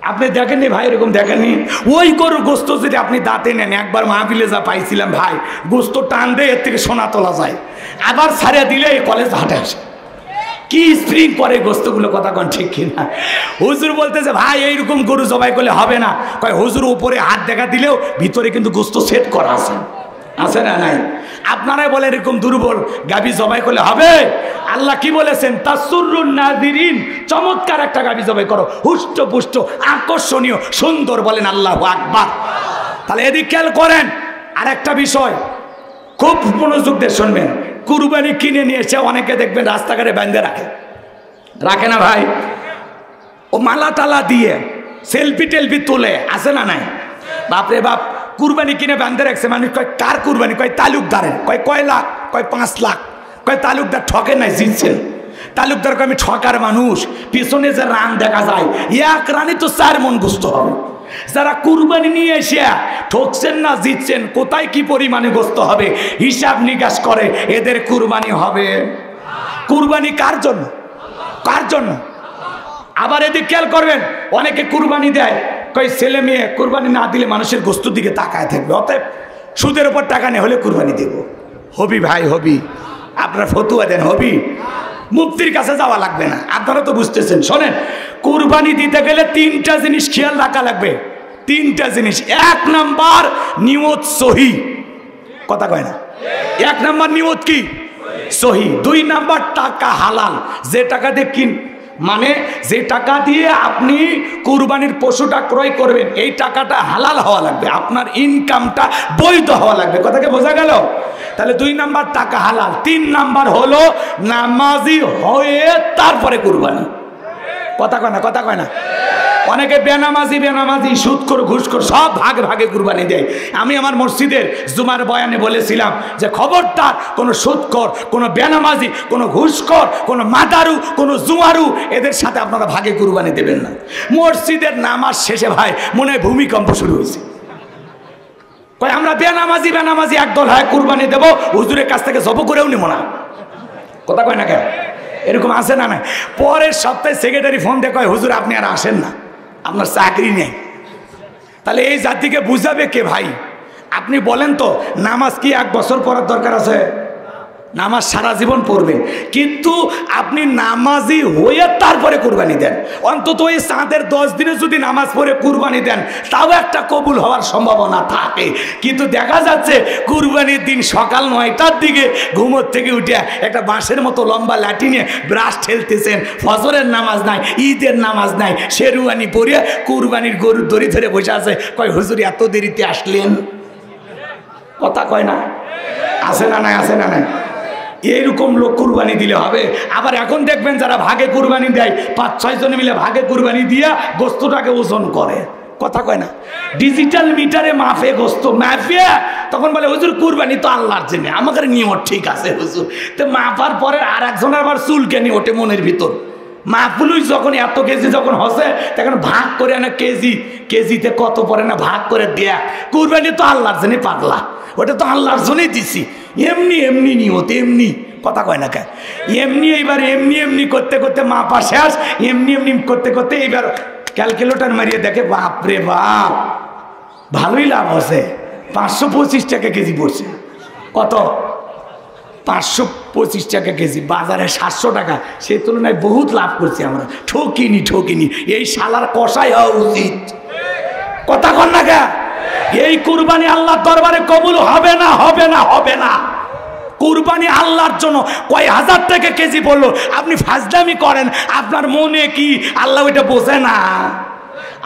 S1: আপনি দেখেননি ভাই, এরকম দেখেননি? ওই গরুর গোস্ত যদি আপনি দাঁতে নেন, একবার মাহফিলে যা পাইছিলাম ভাই, গোস্ত টান দিয়ে এর থেকে সোনা তোলা যায়, আবার ছাড়িয়ে দিলে এই কলেজ হাটে আসে। কি স্প্রিং করে গোস্তগুলো, কথা কন ঠিক কিনা? হুজুর বলতেছে ভাই এইরকম গরু জবাই করলে হবে না। কয় হুজুর উপরে হাত দেখা দিলেও ভিতরে কিন্তু গোস্ত সেট করা আছে, আছে না নাই? আপনারাই বলে এরকম দুর্বল গাভী জবাই করলে হবে? আল্লাহ কি বলেছেন? তাসুরুন নাযিরিন, চমৎকার একটা গাভী জবাই করো, হুষ্ট পুষ্ট, আকর্ষণীয়, সুন্দর। বলেন আল্লাহু আকবার। তাহলে এদিক খেয়াল করেন। আর একটা বিষয় খুব মনোযোগ দিয়ে শুনবেন, কুরবানি কিনে নিয়ে এসে অনেকে দেখবেন রাস্তাঘাটে বেঁধে রাখে, রাখে না ভাই? ও মালা টালা দিয়ে সেলফি টেলফি তোলে, আছে না নাই? বাপরে বাপ, কুরবানি কিনে বেঁধে রাখছে। মানুষ কয় কার কুরবানি? কয় তালুকদারের। কয় লাখ? কয় 5 লাখ। কয় তালুকদার ঠকে নাই, জিতছেন। তালুকদার কয় আমি ঠকার মানুষ, পিছনে যে রান দেখা যায়, এক রানে তো 4 মণ গোস্ত হবে। যারা কুরবানি নিয়ে এসে ঠকছেন না জিতছেন, কোথায় কি পরিমাণে গোস্ত হবে হিসাব নিকাশ করে এদের কুরবানি হবে। কুরবানি কার জন্য? কার জন্য? আবার এদিক খেয়াল করবেন, অনেকে কুরবানি দেয়, কই ছেলে মেয়ে কুরবানি না দিলে মানুষের গোস্তের দিকে তাকায় থাকবে, অতএব সুদের উপর টাকা নিয়ে হলে কুরবানি দেব। হবি ভাই হবি, আপনারা ফতুয়া দেন হবি, মুফতির কাছে যাওয়া লাগবে না। আপনারা তো বুঝতেছেন। শোনেন, কুরবানি দিতে গেলে 3টা জিনিস খেয়াল রাখা লাগবে, 3টা জিনিস। 1 নাম্বার নিয়ত সহি, কথা কয় না? 1 নাম্বার নিয়ত কি? সহি। 2 নাম্বার টাকা হালাল, যে টাকা দিয়ে কিন, মানে যে টাকা দিয়ে আপনি কুরবানির পশুটা ক্রয় করবেন এই টাকাটা হালাল হওয়া লাগবে, আপনার ইনকামটা বৈধ হওয়া লাগবে। কথাকে বোঝা গেল? তাহলে 2 নাম্বার টাকা হালাল। 3 নাম্বার হলো নামাজি হয়ে তারপরে কুরবানি। কথা কয় না? কথা কয় না? অনেকে বেনামাজি সুদখোর ঘুষখোর সব ভাগে ভাগে কুরবানি দেয়। আমি আমার মসজিদের জুমার বয়ানে বলেছিলাম যে খবরদার কোনো সুদখোর, কোনো বেনামাজি, কোনো ঘুষখোর, কোনো মাদারু, কোনো জুয়ারু এদের সাথে আপনারা ভাগে কুরবানি দেবেন না। মসজিদের নামাজ শেষে ভাই মনে হয় ভূমিকম্প শুরু হয়েছে। কয় আমরা বেনামাজি একদল হয় কুরবানি দেবো, হুজুরের কাছ থেকে জব করেও নিব না। কথা কয় না কেন? এরকম আছে না? না, পরের সপ্তাহে সেক্রেটারি ফোন দিয়ে কয় হুজুর আপনি আর আসেন না, আপনার চাকরি নেই। তাহলে এই জাতিকে বুঝাবে কে ভাই? আপনি বলেন তো, নামাজ কি 1 বছর পড়ার দরকার আছে? নামাজ সারা জীবন পড়বেন, কিন্তু আপনি নামাজি হয়ে তারপরে কুরবানি দেন। অন্তত এই চাঁদের 10 দিনে যদি নামাজ পড়ে কুরবানি দেন তাও একটা কবুল হওয়ার সম্ভাবনা থাকে। কিন্তু দেখা যাচ্ছে কুরবানির দিন সকাল 9টার দিকে ঘুমোর থেকে উঠে একটা বাঁশের মতো লম্বা লাঠি নিয়ে ব্রাশ ঠেলতেছেন, ফজরের নামাজ নাই, ঈদের নামাজ নাই, শেরওয়ানি পরে কুরবানির গরুর দড়ি ধরে বসে আছে। কয় হুজুর এত দেরিতে আসলেন? কথা কয় না? আছে না নাই? আছে না নাই? এইরকম লোক কুরবানি দিলে হবে। আবার এখন দেখবেন যারা ভাগে কুরবানি দেয়, 5-6 জন মিলে ভাগে কুরবানি দিয়া গোস্তটাকে ওজন করে। কথা কয় না? ডিজিটাল মিটারে মাপে গোস্ত, মাপে তখন বলে হুজুর কুরবানি তো আল্লাহর জন্য, আমাদের নিয়ম ঠিক আছে হুজুর। তো মাপার পরে আর একজনের আবার চুলকে নিয়ে ওঠে মনের ভিতর। মাপলুই যখন এত কেজি যখন হসে তখন ভাগ করে না, কেজিতে কত পড়ে না ভাগ করে দেয়া। কুরবানি তো আল্লাহর জন্য, পাগলা, ওটা তো আল্লাহর জন্যই দিছি। এমনি নিয়ত, এমনি। কথা কয় না কে? এমনি। এইবার এমনি করতে করতে মাপা শেষ, এমনি করতে করতে এইবার ক্যালকুলেটর মারিয়ে দেখে বাপরে বাপ ভালোই লাভ হচ্ছে, 525 টাকা কেজি পড়ছে। কত? 525 টাকা কেজি, বাজারে 700 টাকা। সেই তুলনায় বহুত লাভ করছি আমরা। ঠকিনি। এই শালার কষাই হওয়া উচিত। কথা কন না কে? এই কুরবানি আল্লাহর দরবারে কবুল হবে না, হবে না, হবে না। কুরবানি আল্লাহর জন্য। কয় হাজার টাকা কেজি বললো, আপনি ফাজলামি করেন, আপনার মনে কি আল্লাহ ওইটা বোঝে না?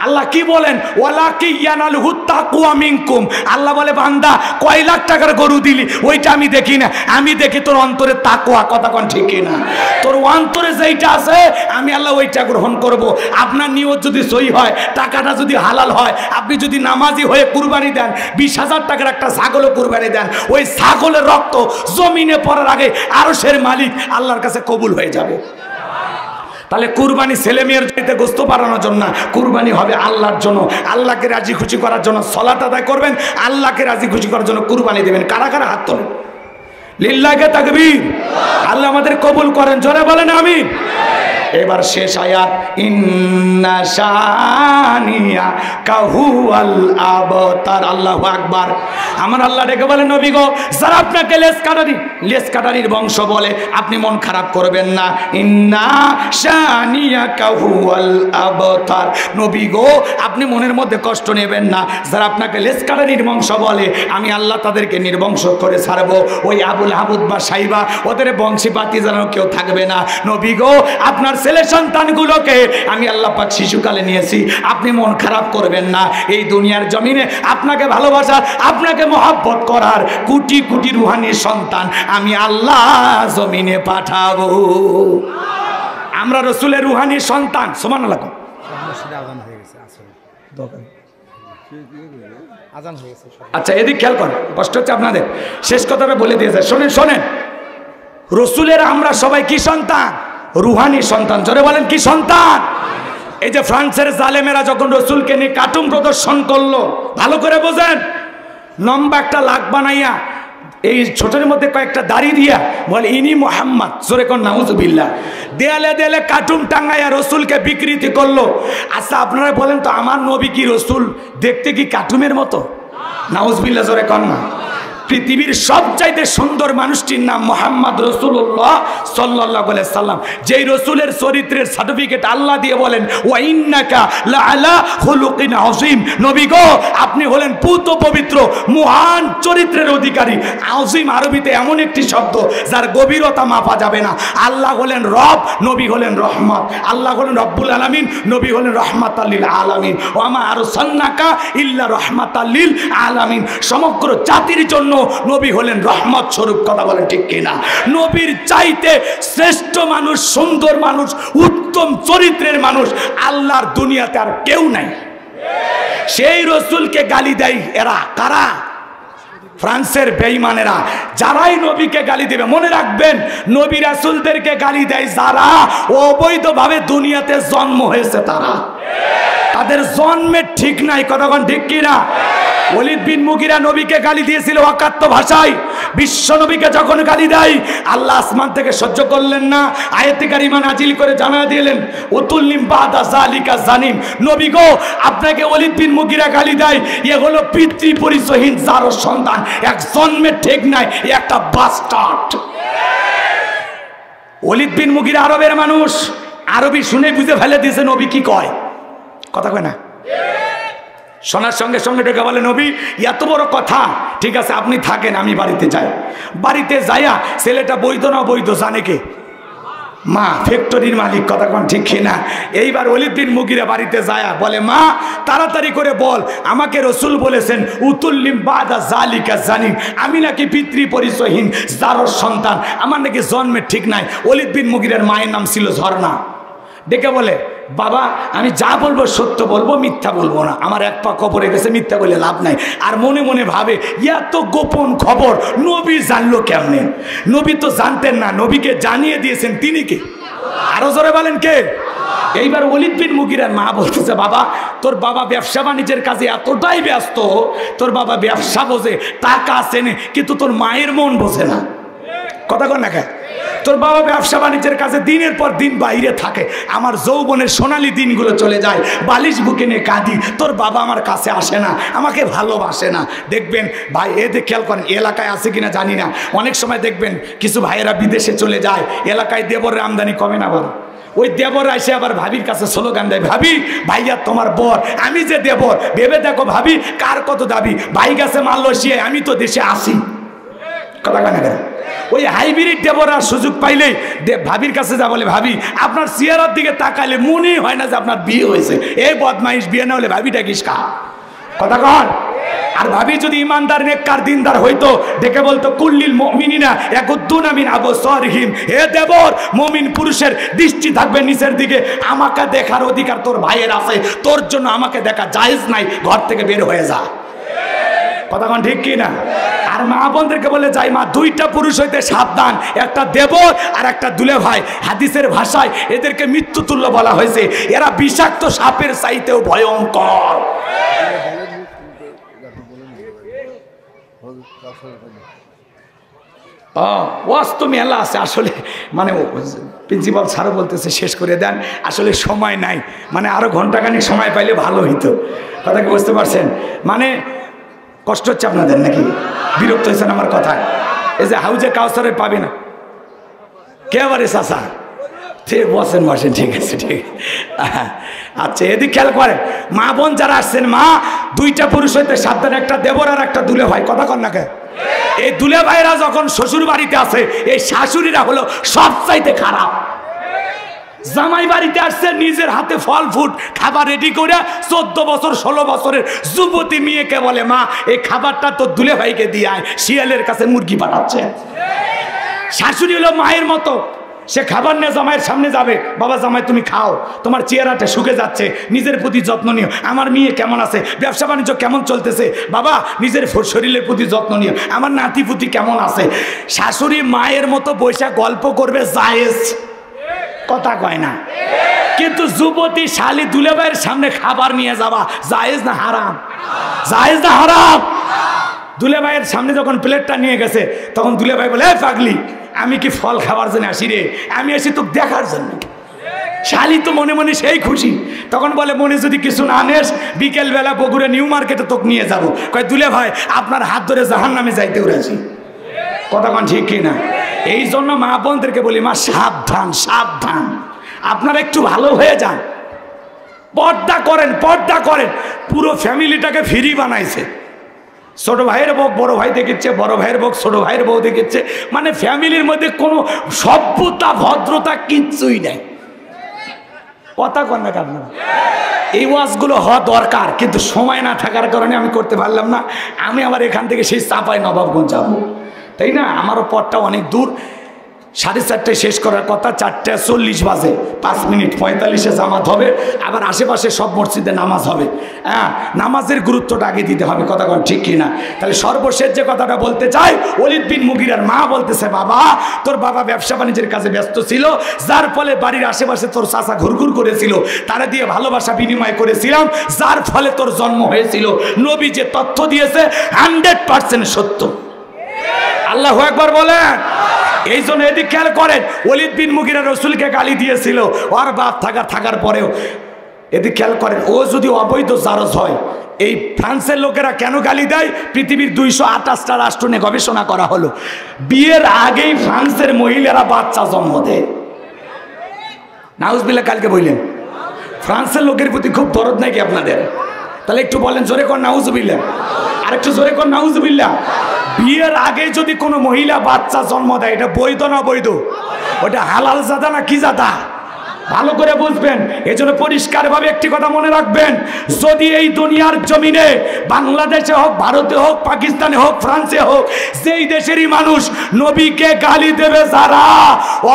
S1: আল্লাহ কি বলেন? ওয়ালাকি ইয়ানালহু তাকওয়া মিনকুম। আল্লাহ বলে বান্দা কয় লাখ টাকার গরু দিলি ওইটা আমি দেখি না, আমি দেখি তোর অন্তরে তাকওয়া। কথা কোন ঠিক না? তোর অন্তরে যেইটা আছে আমি আল্লাহ ওইটা গ্রহণ করব। আপনার নিয়ত যদি সহি হয়, টাকাটা যদি হালাল হয়, আপনি যদি নামাজি হয়ে কুরবানি দেন, 20,000 টাকার একটা ছাগলও কুরবানি দেন, ওই ছাগলের রক্ত জমিনে পড়ার আগে আরশের মালিক আল্লাহর কাছে কবুল হয়ে যাবে। তাহলে কুরবানি ছেলে মেয়ের চাইতে গোস্ত বাড়ানোর জন্য না, কুরবানি হবে আল্লাহর জন্য, আল্লাহকে রাজি খুশি করার জন্য। সালাত আদায় করবেন, আল্লাহকে রাজি খুশি করার জন্য কুরবানি দেবেন। কারা কারা হাত তোলেন? লিল্লাহি তাকবীর। আল্লাহ আমাদের কবুল করেন, জোরে বলেন আমিন। এবার শেষ আয়াত, ইন্না শানিয়া কাহুয়াল আবতার। আল্লাহু আকবার। আমার আল্লাহ ডেকে বলেন, নবী গো, যারা আপনাকে লেস কাটারির বংশ বলে আপনি মন খারাপ করবেন না। ইন্না শানিয়া কাহুয়াল আবতার। নবী গো, আপনি মনের মধ্যে কষ্ট নেবেন না। যারা আপনাকে লেস কাটারির বংশ বলে আমি আল্লাহ তাদেরকে নির্বংশ করে ছাড়বো। ওই আবুল হাবুদ বা সাইবা ওদের বংশী পাতি যেন কেউ থাকবে না। নবী গো, আপনার ছেলে সন্তানগুলোকে আমি আল্লাহ পাক শিশুকালে নিয়েছি, আপনি মন খারাপ করবেন না। এই দুনিয়ার জমিনে আপনাকে ভালোবাসার, আপনাকে মহব্বত করার কোটি কোটি রুহানি সন্তান আমি আল্লাহ জমিনে পাঠাবো। আমরা রসুলের রুহানি সন্তান। সুবহানাল্লাহ। আচ্ছা এদিক খেয়াল করেন, কষ্ট হচ্ছে আপনাদের। শেষ কথাটা বলে দিয়েছে, শোনেন শোনেন। রসুলের আমরা সবাই কি সন্তান? রুহানি সন্তান। জোরে বলেন কি সন্তান? এই যে ফ্রান্সের জালেমেরা যখন রসুলকে নিয়ে কার্টুন প্রদর্শন করলো, ভালো করে বোঝেন, লম্বা একটা লাক বানাইয়া এই ছোটের মধ্যে কয়েকটা দাড়ি দিয়া বলে ইনি মোহাম্মদ, জোরে কোন নাউজুবিল্লাহ। দেয়ালে দেয়ালে কার্টুন টাঙ্গাইয়া রসুলকে বিকৃতি করলো। আচ্ছা আপনারা বলেন তো, আমার নবী কি রসুল দেখতে কি কার্টুনের মতো? নাউজুবিল্লাহ, জোরে কোন না। পৃথিবীর সবচাইতে সুন্দর মানুষটির নাম মোহাম্মদ রাসূলুল্লাহ সাল্লাল্লাহু আলাইহি সাল্লাম। যেই রসুলের চরিত্রের সার্টিফিকেট আল্লাহ দিয়ে বলেন ওয়া ইন্নাকা লাআলা খুলুকিন আযীম। নবী গো, আপনি হলেন পূত পবিত্র মহান চরিত্রের অধিকারী। আযীম আরবিতে এমন একটি শব্দ যার গভীরতা মাপা যাবে না। আল্লাহ হলেন রব, নবী হলেন রহমত। আল্লাহ হলেন রব্বুল আলামিন, নবী হলেন রহমাতাল লিল আলামিন। ওয়া মা আরসালনাকা ইল্লা রহমাতাল লিল আলামিন। সমগ্র জাতির জন্য নবী হলেন রহমত স্বরূপ। কথা বলেন ঠিক কিনা? নবীর চাইতে শ্রেষ্ঠ মানুষ, সুন্দর মানুষ, উত্তম চরিত্রের মানুষ আল্লাহর দুনিয়াতে আর কেউ নাই। সেই রসুলকে গালি দেয় এরা। কারা? ফ্রান্সের বেঈমানেরা। যারাই নবীকে গালি দেবে, মনে রাখবেন, নবী রাসূলদেরকে গালি দেয় যারা অবৈধভাবে দুনিয়াতে জন্ম হয়েছে, তারা। তাদের জন্মের ঠিক নাই। কতক্ষণ ঠিক কিনা? ওলীদ বিন মুগীরা নবীকে গালি দিয়েছিল অকাট্য ভাষায়। বিশ্ব নবীকে যখন গালি দেয়, আল্লাহ আসমান থেকে সহ্য করলেন না, আয়াতে কারিমা নাজিল করে জানা দিলেন উতুল্লিম বাদা যালিকা জানিম। নবী গো, আপনাকে ওলীদ বিন মুগীরা গালি দেয়, এ হলো পিতৃ পরিচয়হীন যার সন্তান, এক জন্মের ঠিক নাই, একটা বাস্টার্ড। ওলীদ বিন মুগীরা আরবের মানুষ, আরবি শুনে বুঝে ফেলে দিয়েছে নবী কি কয়। কথা কয় না? শোনার সঙ্গে সঙ্গে ডেকে বলে নবী এত বড় কথা, ঠিক আছে আপনি থাকেন, আমি বাড়িতে যাই। বাড়িতে যাইয়া ছেলেটা বৈধ না বৈধ জানে কে? মা, ফ্যাক্টরির মালিক। কথা কোন ঠিক না? এইবার ওলীদ বিন মুগীরা বাড়িতে যায়া বলে মা তাড়াতাড়ি করে বল, আমাকে রসুল বলেছেন উতুল্লিম বাদা যালিকা জানিম, আমি নাকি পিতৃ পরিচয়হীন যারর সন্তান, আমার নাকি জন্মের ঠিক নাই। ওলীদ বিন মুগীরার মায়ের নাম ছিল ঝর্ণা। ডেকে বলে বাবা আমি যা বলবো সত্য বলবো, মিথ্যা বলবো না। আমার এক পা কবরে গেছে, মিথ্যা বলে লাভ নাই। আর মনে মনে ভাবে এত গোপন খবর নবী জানলো কেমনে? নবী তো জানতেন না, নবীকে জানিয়ে দিয়েছেন তিনি কে? আরো জোরে বলেন কে? এইবার ওলীদ বিন মুগীরার মা বলতেছে বাবা তোর বাবা ব্যবসা বাণিজ্যের কাজে এতটাই ব্যস্ত, তোর বাবা ব্যবসা বোঝে, টাকা চেনে, কিন্তু তোর মায়ের মন বোঝে না। কথা কন না কে? তোর বাবা ব্যবসা বাণিজ্যের কাছে দিনের পর দিন বাইরে থাকে, আমার যৌবনের সোনালী দিনগুলো চলে যায়, বালিশ বুকে নিয়ে কাঁদি, তোর বাবা আমার কাছে আসে না, আমাকে ভালোবাসে না। দেখবেন ভাই, এতে খেয়াল করেন, এলাকায় আছে কিনা জানি না, অনেক সময় দেখবেন কিছু ভাইয়েরা বিদেশে চলে যায়, এলাকায় দেবরের আমদানি কমে না, বল ওই দেবর এসে আবার ভাবির কাছে স্লোগান দেয়, ভাবি ভাইয়া তোমার বর, আমি যে দেবর, ভেবে দেখো ভাবি কার কত দাবি, ভাই গেছে মালয়েশিয়ায়, আমি তো দেশে আসি। কথা কেন কেন? ওই হাইব্রিড দেবরা সুযোগ পাইলেই ভাবির কাছে যা বলে, ভাবি আপনার চেহারার দিকে তাকালে মনেই হয় না যে আপনার বিয়ে হয়েছে, এই বদমাইশ, বিয়ে না হলে ভাবিটা কিসকা। কথা কন। আর ভাবি যদি ইমানদার নেককার দিনদার হইতো, ডেকে বলতো কুল্লিল মুমিনিনা ইয়াকুদ্দুনা মিন আবসারিহিম, হে দেবর মুমিন পুরুষের দৃষ্টি থাকবে নিচের দিকে, আমাকে দেখার অধিকার তোর ভাইয়ের আছে, তোর জন্য আমাকে দেখা জায়েজ নাই, ঘর থেকে বের হয়ে যা। কথা কন ঠিক কি না? আর মা বোনদেরকে বলে যাই মা, দুইটা পুরুষ হইতে সাবধান, একটা দেবর আর একটা দুলে ভাই। হাদিসের ভাষায় এদেরকে মৃত্যু তুল্য বলা হয়েছে, এরা বিষাক্ত সাপের চাইতেও ভয়ঙ্কর। ওয়াস্তু মেলা আছে আসলে, মানে প্রিন্সিপাল স্যারও বলতেছে শেষ করে দেন, আসলে সময় নাই, মানে আরো ঘন্টাখানিক সময় পাইলে ভালো হইতো। কথা কি বুঝতে পারছেন? মানে কষ্ট হচ্ছে আপনাদের নাকি? বিরক্ত হয়েছেন আমার কথায়? এই যে হাউজে কাউসারে পাবে না কে আবার চাচা, ঠিক বসেন বসেন, ঠিক আছে ঠিক আছে। আচ্ছা এদিক খেয়াল করেন, মা বোন যারা আসছেন, মা দুইটা পুরুষ হইতে সাবধান, একটা দেবর আর একটা দুলে ভাই। কথা কন না কে? এই দুলে ভাইরা যখন শ্বশুর বাড়িতে আসে, এই শাশুড়িরা হলো সবচাইতে খারাপ। জামাই বাড়িতে আসছে, নিজের হাতে ফল ফুট খাবার রেডি করে 14 বছর 16 বছরের যুবতী মেয়েকে বলে, মা এই খাবারটা তো দুলে ভাইকে দিয়ে আয়, শিয়ালের কাছে মুরগি পাঠাচ্ছে। শাশুড়ি হলো মায়ের মতো, সে খাবার নিয়ে জামাইয়ের সামনে যাবে, বাবা জামাই তুমি খাও, তোমার চেহারাটা শুকে যাচ্ছে, নিজের প্রতি যত্ন নিও, আমার মেয়ে কেমন আছে, ব্যবসা বাণিজ্য কেমন চলতেছে, বাবা নিজের শরীরের প্রতি যত্ন নিও, আমার নাতি পুতি কেমন আছে। শাশুড়ি মায়ের মতো বৈশা গল্প করবে, জায়েজ। কথা কয় না? কিন্তু যুবতী শালি দুলে ভাইয়ের সামনে খাবার নিয়ে যাওয়া জায়েজ না হারাম? জায়েজ না হারাম? দুলে ভাইয়ের সামনে যখন প্লেটটা নিয়ে গেছে, তখন দুলে ভাই বলে, পাগলি আমি কি ফল খাবার জন্য আসি রে, আমি আসি তোকে দেখার জন্য। শালি তো মনে মনে সেই খুশি, তখন বলে মনে যদি কিছু না আনেস, বিকেলবেলা বগুড়া নিউ মার্কেটে তোকে নিয়ে যাবো। কয় দুলে ভাই আপনার হাত ধরে জাহান্নামে যাইতে উড়েছি। কথা কন ঠিক কি না? এই জন্য মা বোনদেরকে বলি, মা সাবধান সাবধান, আপনারা একটু ভালো হয়ে যান, পর্দা করেন পর্দা করেন। পুরো ফ্যামিলিটাকে ফ্রি বানাইছে, ছোট ভাইয়ের বউ বড় ভাই দেখেছে, বড় ভাইয়ের বউ ছোট ভাইয়ের বউ দেখেছে, মানে ফ্যামিলির মধ্যে কোনো সভ্যতা ভদ্রতা কিচ্ছুই নেই। কথা কন না আপনারা? এই ওয়াজগুলো হওয়া দরকার, কিন্তু সময় না থাকার কারণে আমি করতে পারলাম না। আমি আবার এখান থেকে সেই চাপাই নবাবগঞ্জ যাবো, তাই না? আমারও পথটা অনেক দূর, 4:30টায় শেষ করার কথা, 4:40 বাজে, 5 মিনিট 45-এ জামাত হবে, আবার আশেপাশে সব মসজিদে নামাজ হবে। হ্যাঁ, নামাজের গুরুত্বটা আগে দিতে হবে। কথা কন ঠিক কিনা? তাহলে সর্বশেষ যে কথাটা বলতে চাই, ওলীদ বিন মুগীরার মা বলতেছে, বাবা তোর বাবা ব্যবসা বাণিজ্যের কাজে ব্যস্ত ছিল, যার ফলে বাড়ির আশেপাশে তোর চাচা ঘুরঘুর করেছিল, তারা দিয়ে ভালোবাসা বিনিময় করেছিলাম, যার ফলে তোর জন্ম হয়েছিল। নবী যে তথ্য দিয়েছে 100% সত্য। আল্লাহু আকবার বলেন। এই জন্য এদিক খেয়াল করেন, ওলীদ বিন মুগীরা রসুলকে গালি দিয়েছিল, ওর বাপ থাকার পরেও। এদিক খেয়াল করেন, ও যদি অবৈধ জারজ হয়, এই ফ্রান্সের লোকেরা কেন গালি দেয়? পৃথিবীর 228টা রাষ্ট্র নিয়ে গবেষণা করা হলো, বিয়ের আগেই ফ্রান্সের মহিলারা বাচ্চা জন্ম দেয়। নাউজুবিল্লাহ, কালকে বললেন ফ্রান্সের লোকের প্রতি খুব দরদ নাকি আপনাদের? তাহলে একটু বলেন জোরে কর নাউজুবিল্লাহ, আর একটু জোরে কর নাউজুবিল্লাহ। বিয়ের আগে যদি কোনো মহিলা বাচ্চা জন্ম দেয়, এটা বৈধ না বৈধ? ওটা হালাল জাদা না কি জাদা? ভালো করে বুঝবেন। এজন্য পরিষ্কারভাবে একটি কথা মনে রাখবেন, যদি এই দুনিয়ার জমিনে বাংলাদেশে হোক, ভারতে হোক, পাকিস্তানে হোক, ফ্রান্সে হোক, যেই দেশেরই মানুষ নবীকে গালি দেবে, যারা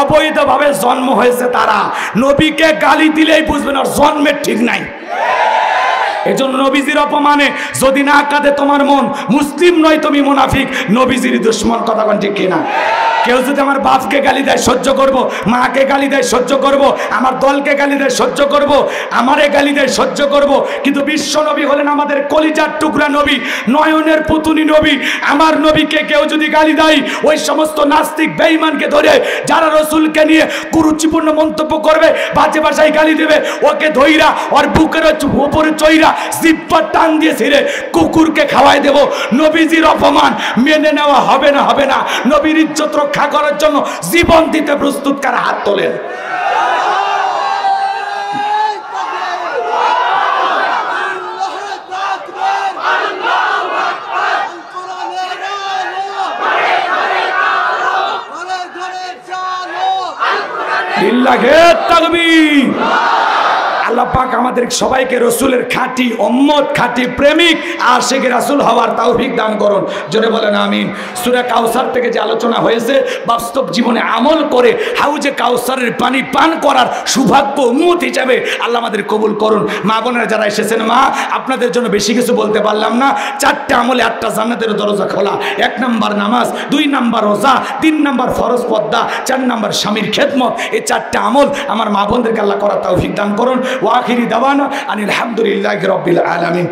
S1: অবৈধভাবে জন্ম হয়েছে, তারা নবীকে গালি দিলেই বুঝবেন ওর জন্মের ঠিক নাই। এজন্য নবীজির অপমানে যদি না কাঁদে তোমার মন, মুসলিম নয় তুমি মুনাফিক, নবীজির দুশমন। কথা কোন ঠিক কিনা? কেউ যদি আমার বাপকে গালি দেয় সহ্য করব, মাকে গালি দেয় সহ্য করব, আমার দলকে গালি দেয় সহ্য করব, আমারে গালি দেয় সহ্য করব, কিন্তু বিশ্ব নবী হলেন আমাদের কলিজার টুকরা নবী, নয়নের পুতুনি নবী। আমার নবীকে কেউ যদি গালি দেয়, ওই সমস্ত নাস্তিক বেঈমানকে ধরে যারা রসুলকে নিয়ে কুরুচিপূর্ণ মন্তব্য করবে, বাজে ভাষায় গালি দেবে, ওকে ধইরা ওর বুকের উপরে চইরা জিহ্বা টান দিয়ে ছিঁড়ে কুকুরকে খাওয়াই দেব। নবীজির অপমান মেনে নেওয়া হবে না, হবে না। নবীর ইজ্জত রক্ষা করার জন্য জীবন দিতে প্রস্তুত, কারা হাত তোলেন? লিল্লাহে তাকবীর। আল্লাহ পাক আমাদের সবাইকে রসুলের খাঁটি উম্মত, খাঁটি প্রেমিক আশিক রাসূল হওয়ার তৌফিক দান করুন। জোরে বলেন আমিন। সূরা কাউসার থেকে যে আলোচনা হয়েছে, বাস্তব জীবনে আমল করে হাউজে কাউসারের পানি পান করার সৌভাগ্য উম্মত হিসাবে আল্লাহ আমাদের কবুল করুন। মা বোনেরা যারা এসেছেন, মা আপনাদের জন্য বেশি কিছু বলতে পারলাম না। 4টে আমলে 8টা জান্নাতের দরজা খোলা। 1 নাম্বার নামাজ, 2 নাম্বার রোজা, 3 নাম্বার ফরজ পর্দা, 4 নাম্বার স্বামীর খেদমত। এই 4টে আমল আমার মা বোনদেরকে আল্লাহ করার তৌফিক দান করুন। ওয়া আখিরি দাওয়ানা আনিল হামদুলিল্লাহি রাব্বিল আলামিন।